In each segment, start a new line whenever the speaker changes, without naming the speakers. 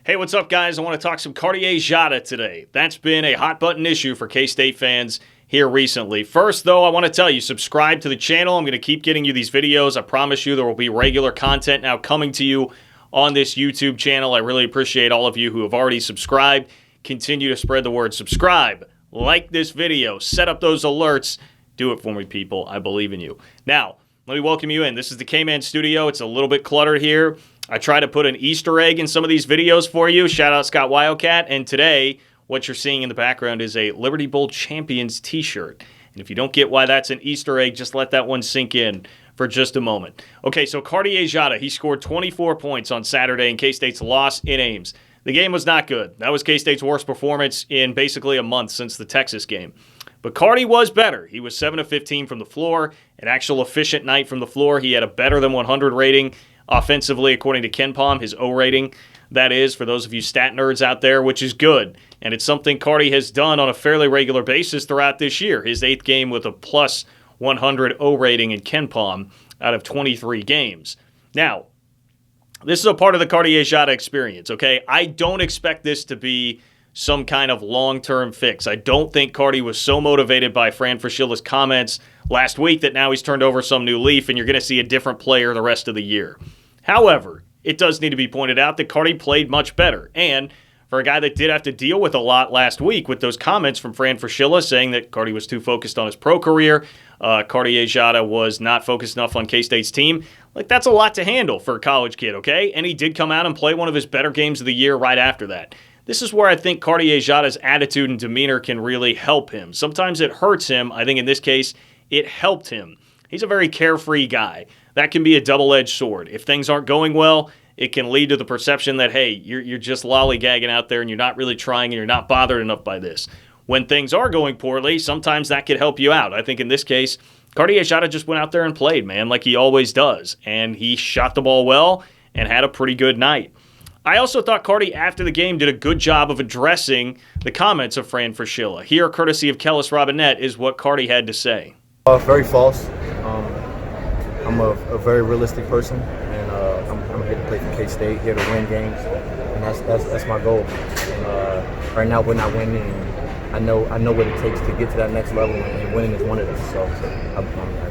Hey, what's up, guys? I want to talk some Cartier Diarra today. That's been a hot-button issue for K-State fans here recently. First, though, I want to tell you, subscribe to the channel. I'm going to keep getting you these videos. I promise you there will be regular content now coming to you on this YouTube channel. I really appreciate all of you who have already subscribed. Continue to spread the word. Subscribe, like this video, set up those alerts. Do it for me, people. I believe in you. Now, let me welcome you in. This is the K-Man Studio. It's a little bit cluttered here. I try to put an Easter egg in some of these videos for you. Shout out Scott Wildcat. And today, what you're seeing in the background is a Liberty Bowl Champions t-shirt. And if you don't get why that's an Easter egg, just let that one sink in for just a moment. Okay, so Cartier Diarra, he scored 24 points on Saturday in K-State's loss in Ames. The game was not good. That was K-State's worst performance in basically a month since the Texas game. But Cardi was better. He was 7 of 15 from the floor, an actual efficient night from the floor. He had a better than 100 rating offensively, according to KenPom, his O rating, that is, for those of you stat nerds out there, which is good. And it's something Cardi has done on a fairly regular basis throughout this year. His 8th game with a plus 100 O rating in KenPom out of 23 games. Now, this is a part of the Cartier Diarra experience, okay? I don't expect this to be some kind of long-term fix. I don't think Cardi was so motivated by Fran Fraschella's comments last week that now he's turned over some new leaf and you're going to see a different player the rest of the year. However, it does need to be pointed out that Cardi played much better. And for a guy that did have to deal with a lot last week with those comments from Fran Fraschilla saying that Cardi was too focused on his pro career, Cartier Diarra was not focused enough on K-State's team, like that's a lot to handle for a college kid, okay? And he did come out and play one of his better games of the year right after that. This is where I think Cartier Diarra's attitude and demeanor can really help him. Sometimes it hurts him. I think in this case, it helped him. He's a very carefree guy. That can be a double-edged sword. If things aren't going well, it can lead to the perception that, hey, you're just lollygagging out there and you're not really trying and you're not bothered enough by this. When things are going poorly, sometimes that could help you out. I think in this case, Cartier Diarra just went out there and played, man, like he always does. And he shot the ball well and had a pretty good night. I also thought Cardi, after the game, did a good job of addressing the comments of Fran Fraschilla. Here, courtesy of Kellis Robinette, is what Cardi had to say.
Very false. I'm a very realistic person, and I'm here to play for K-State, here to win games, and that's my goal. And, right now, we're not winning, and I know what it takes to get to that next level, and winning is one of them. So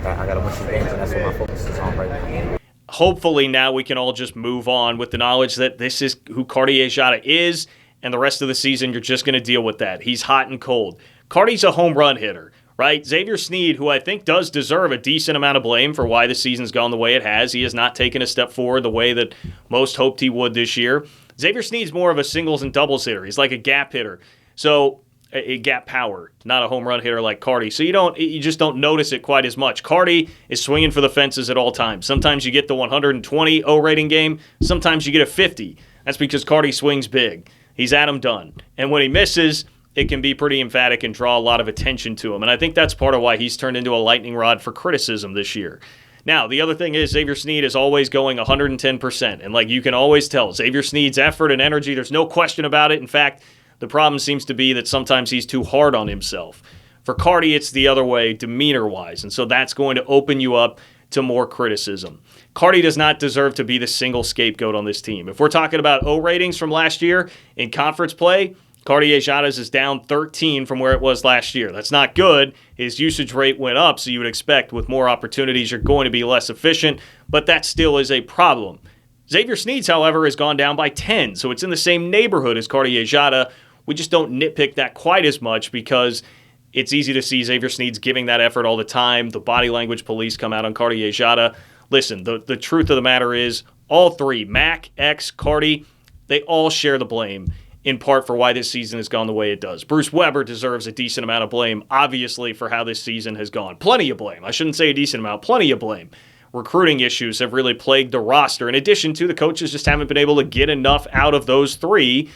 I got to win some games, and that's what my focus is on right now.
Hopefully now we can all just move on with the knowledge that this is who Cartier Diarra is, and the rest of the season you're just going to deal with that. He's hot and cold. Cardi's a home run hitter, right? Xavier Sneed, who I think does deserve a decent amount of blame for why the season's gone the way it has. He has not taken a step forward the way that most hoped he would this year. Xavier Sneed's more of a singles and doubles hitter. He's like a gap hitter. So a gap power, not a home run hitter like Cardi. So you just don't notice it quite as much. Cardi is swinging for the fences at all times. Sometimes you get the 120 O rating game. Sometimes you get a 50. That's because Cardi swings big. He's Adam Dunn. And when he misses, it can be pretty emphatic and draw a lot of attention to him. And I think that's part of why he's turned into a lightning rod for criticism this year. Now, the other thing is Xavier Sneed is always going 110%. And like you can always tell, Xavier Sneed's effort and energy, there's no question about it. In fact, the problem seems to be that sometimes he's too hard on himself. For Cardi, it's the other way, demeanor-wise, and so that's going to open you up to more criticism. Cardi does not deserve to be the single scapegoat on this team. If we're talking about O ratings from last year in conference play, Cartier Diarra's is down 13 from where it was last year. That's not good. His usage rate went up, so you would expect with more opportunities you're going to be less efficient, but that still is a problem. Xavier Sneed's, however, has gone down by 10, so it's in the same neighborhood as Cartier Diarra. We just don't nitpick that quite as much because it's easy to see Xavier Sneed's giving that effort all the time. The body language police come out on Cartier Diarra. Listen, the truth of the matter is all three, Mac, X, Cardi, they all share the blame in part for why this season has gone the way it does. Bruce Weber deserves a decent amount of blame, obviously, for how this season has gone. Plenty of blame. I shouldn't say a decent amount. Plenty of blame. Recruiting issues have really plagued the roster. In addition to the coaches just haven't been able to get enough out of those three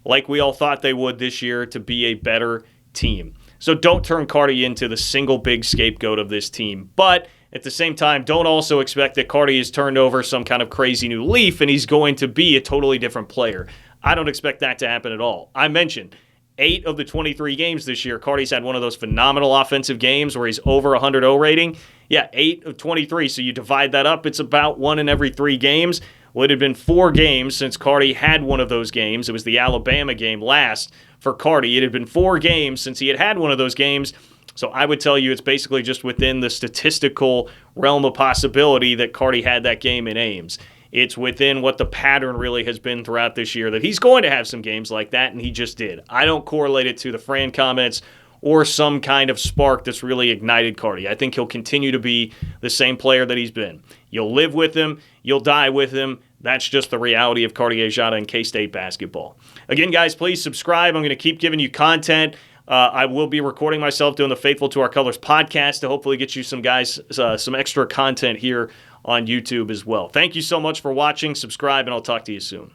like we all thought they would this year to be a better team. So don't turn Cardi into the single big scapegoat of this team. But at the same time, don't also expect that Cardi has turned over some kind of crazy new leaf and he's going to be a totally different player. I don't expect that to happen at all. I mentioned 8 of the 23 games this year, Cardi's had one of those phenomenal offensive games where he's over 100 O rating. Yeah, 8 of 23. So you divide that up, it's about 1 in every 3 games. Well, it had been 4 games since Carti had one of those games. It was the Alabama game last for Carti. It had been 4 games since he had one of those games. So I would tell you it's basically just within the statistical realm of possibility that Carti had that game in Ames. It's within what the pattern really has been throughout this year that he's going to have some games like that, and he just did. I don't correlate it to the Fran comments or some kind of spark that's really ignited Carti. I think he'll continue to be the same player that he's been. You'll live with him. You'll die with him. That's just the reality of Carti Achat and K-State basketball. Again, guys, please subscribe. I'm going to keep giving you content. I will be recording myself doing the Faithful to Our Colors podcast to hopefully get you some extra content here on YouTube as well. Thank you so much for watching. Subscribe, and I'll talk to you soon.